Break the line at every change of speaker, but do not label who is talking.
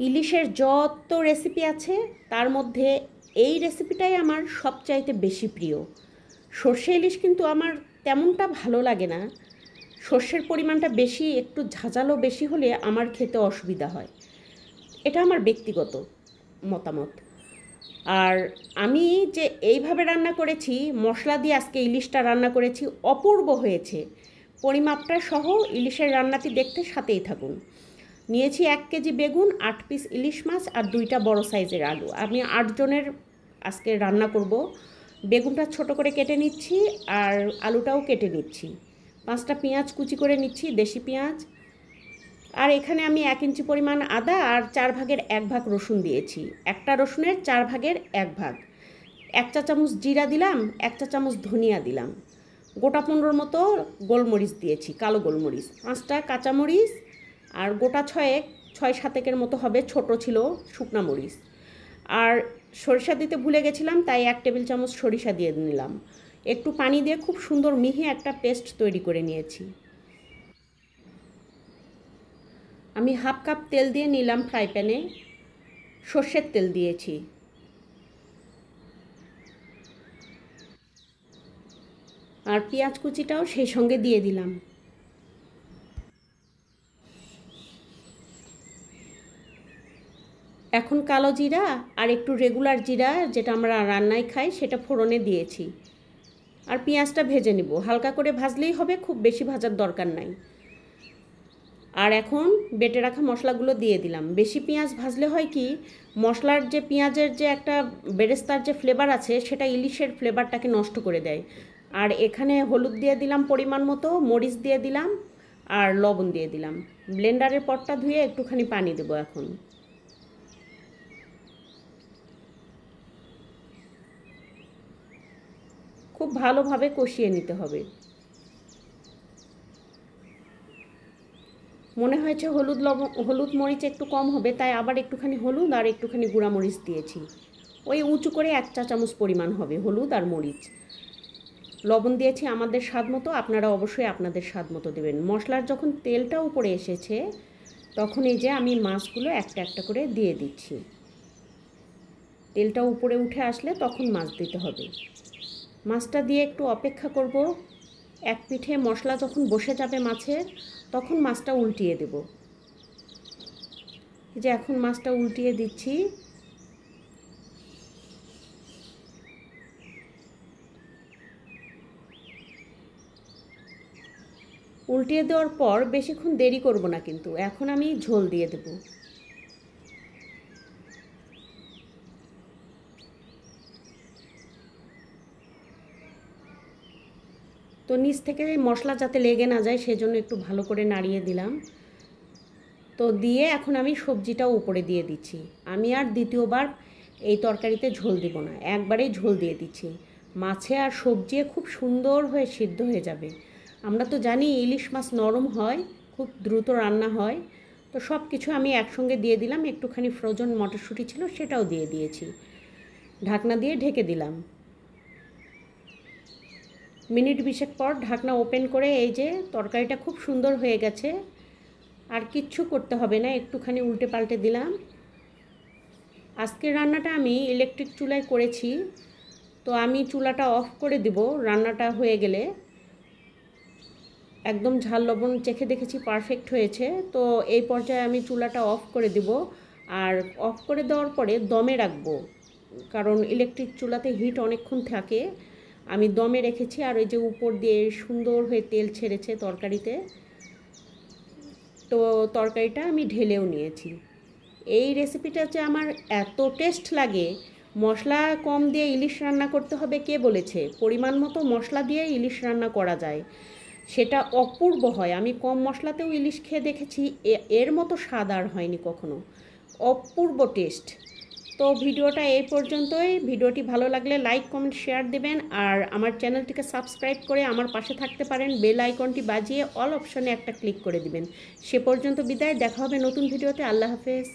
ইলিশের যত রেসিপি আছে তার মধ্যে এই রেসিপিটাই আমার সবচাইতে বেশি প্রিয়। সর্ষে ইলিশ কিন্তু আমার তেমনটা ভালো লাগে না। সর্ষের পরিমাণটা বেশি, একটু ঝাঁঝালো বেশি হলে আমার খেতে অসুবিধা হয়। এটা আমার ব্যক্তিগত মতামত। আর আমি যে এইভাবে রান্না করেছি, মশলা দিয়ে আজকে ইলিশটা রান্না করেছি, অপূর্ব হয়েছে। পরিমাপটা সহ ইলিশের রান্নাটি দেখতে সাথেই থাকুন। নিয়েছি 1 কেজি বেগুন, 8 পিস ইলিশ মাছ আর 2টা বড় সাইজের আলু। আমি 8 জনের আজকে রান্না করব। বেগুনটা ছোট করে কেটে নিচ্ছি আর আলুটাও কেটে নিচ্ছি। 5টা পেঁয়াজ কুচি করে নিচ্ছি, দেশি পেঁয়াজ। আর এখানে আমি 1 ইঞ্চি পরিমাণ আদা আর 4 ভাগের 1 ভাগ রসুন দিয়েছি। একটা রসুনের 4 ভাগের 1 ভাগ। 1 চা চামচ জিরা দিলাম, 1 চা চামচ ধনিয়া দিলাম। গোটা 15 মতো গোলমরিচ দিয়েছি, কালো গোলমরিচ। 5টা কাঁচামরিচ আর গোটা 6-7 মতো হবে, ছোট ছিল, শুকনা মরিচ। আর সরিষা দিতে ভুলে গেছিলাম, তাই 1 টেবিল চামচ সরিষা দিয়ে নিলাম। একটু পানি দিয়ে খুব সুন্দর মিহি একটা পেস্ট তৈরি করে নিয়েছি। আমি হাফ কাপ তেল দিয়ে নিলাম ফ্রাই প্যানে, সর্ষের তেল দিয়েছি। আর পেঁয়াজ কুচিটাও সেই সঙ্গে দিয়ে দিলাম। এখন কালো জিরা আর একটু রেগুলার জিরা, যেটা আমরা রান্নায় খাই, সেটা ফোড়নে দিয়েছি। আর পেঁয়াজটা ভেজে নেব, হালকা করে ভাজলেই হবে, খুব বেশি ভাজার দরকার নাই। আর এখন বেটে রাখা মশলাগুলো দিয়ে দিলাম। বেশি পেঁয়াজ ভাজলে হয় কি, মশলার যে পেঁয়াজের যে একটা বেরেস্তার যে ফ্লেভার আছে, সেটা ইলিশের ফ্লেভারটাকে নষ্ট করে দেয়। আর এখানে হলুদ দিয়ে দিলাম পরিমাণ মতো, মরিচ দিয়ে দিলাম আর লবণ দিয়ে দিলাম। ব্লেন্ডারের পটটা ধুয়ে একটুখানি পানি দেবো এখন। খুব ভালোভাবে কষিয়ে নিতে হবে। মনে হয়েছে হলুদ মরিচ একটু কম হবে, তাই আবার একটুখানি হলুদ আর একটুখানি গুঁড়া মরিচ দিয়েছি। ওই উঁচু করে 1 চা চামচ পরিমাণ হবে হলুদ আর মরিচ। লবণ দিয়েছি আমাদের স্বাদ মতো, আপনারা অবশ্যই আপনাদের স্বাদ মতো দেবেন। মশলার যখন তেলটা উপরে এসেছে, তখন এই যে আমি মাছগুলো একটা একটা করে দিয়ে দিচ্ছি। তেলটা উপরে উঠে আসলে তখন মাছ দিতে হবে। মাছটা দিয়ে একটু অপেক্ষা করব। এক পিঠে মশলা যখন বসে যাবে মাছের, তখন মাছটা উল্টিয়ে দেব। এই যে এখন মাছটা উল্টিয়ে দিচ্ছি। উল্টিয়ে দেওয়ার পর বেশিক্ষণ দেরি করব না, কিন্তু এখন আমি ঝোল দিয়ে দেব। তো নিচ থেকে মশলা যাতে লেগে না যায়, সেজন্য একটু ভালো করে নাড়িয়ে দিলাম। তো দিয়ে এখন আমি সবজিটাও উপরে দিয়ে দিচ্ছি। আমি আর দ্বিতীয়বার এই তরকারিতে ঝোল দিব না, একবারেই ঝোল দিয়ে দিচ্ছি। মাছে আর সবজি খুব সুন্দর হয়ে সিদ্ধ হয়ে যাবে। আমরা তো জানি ইলিশ মাছ নরম হয়, খুব দ্রুত রান্না হয়। তো সব কিছু আমি একসঙ্গে দিয়ে দিলাম। একটুখানি ফ্রোজেন মটরশুঁটি ছিল, সেটাও দিয়ে দিয়েছি। ঢাকনা দিয়ে ঢেকে দিলাম। মিনিট 20 পর ঢাকনা ওপেন করে এই যে তরকারিটা খুব সুন্দর হয়ে গেছে। আর কিচ্ছু করতে হবে না, একটুখানি উল্টে পাল্টে দিলাম। আজকের রান্নাটা আমি ইলেকট্রিক চুলায় করেছি, তো আমি চুলাটা অফ করে দেব রান্নাটা হয়ে গেলে। একদম ঝাল লবণ চেখে দেখেছি, পারফেক্ট হয়েছে। তো এই পর্যায়ে আমি চুলাটা অফ করে দেব। আর অফ করে দেওয়ার পরে দমে রাখবো, কারণ ইলেকট্রিক চুলাতে হিট অনেকক্ষণ থাকে। আমি দমে রেখেছি। আর ওই যে উপর দিয়ে সুন্দর হয়ে তেল ছেড়েছে তরকারিতে, তো তরকারিটা আমি ঢেলেও নিয়েছি। এই রেসিপিটা যে আমার এত টেস্ট লাগে। মশলা কম দিয়ে ইলিশ রান্না করতে হবে কে বলেছে? পরিমাণ মতো মশলা দিয়ে ইলিশ রান্না করা যায়, সেটা অপূর্ব হয়। আমি কম মশলাতেও ইলিশ খেয়ে দেখেছি, এর মতো স্বাদ আর হয়নি কখনো। অপূর্ব টেস্ট। তো ভিডিওটা এই পর্যন্তই। ভিডিওটি ভালো লাগলে লাইক কমেন্ট শেয়ার দেবেন। আর আমার চ্যানেলটিকে সাবস্ক্রাইব করে আমার পাশে থাকতে পারেন। বেল আইকনটি বাজিয়ে অল অপশনে একটা ক্লিক করে দিবেন। সে পর্যন্ত বিদায়, দেখা হবে নতুন ভিডিওতে। আল্লাহ হাফেজ।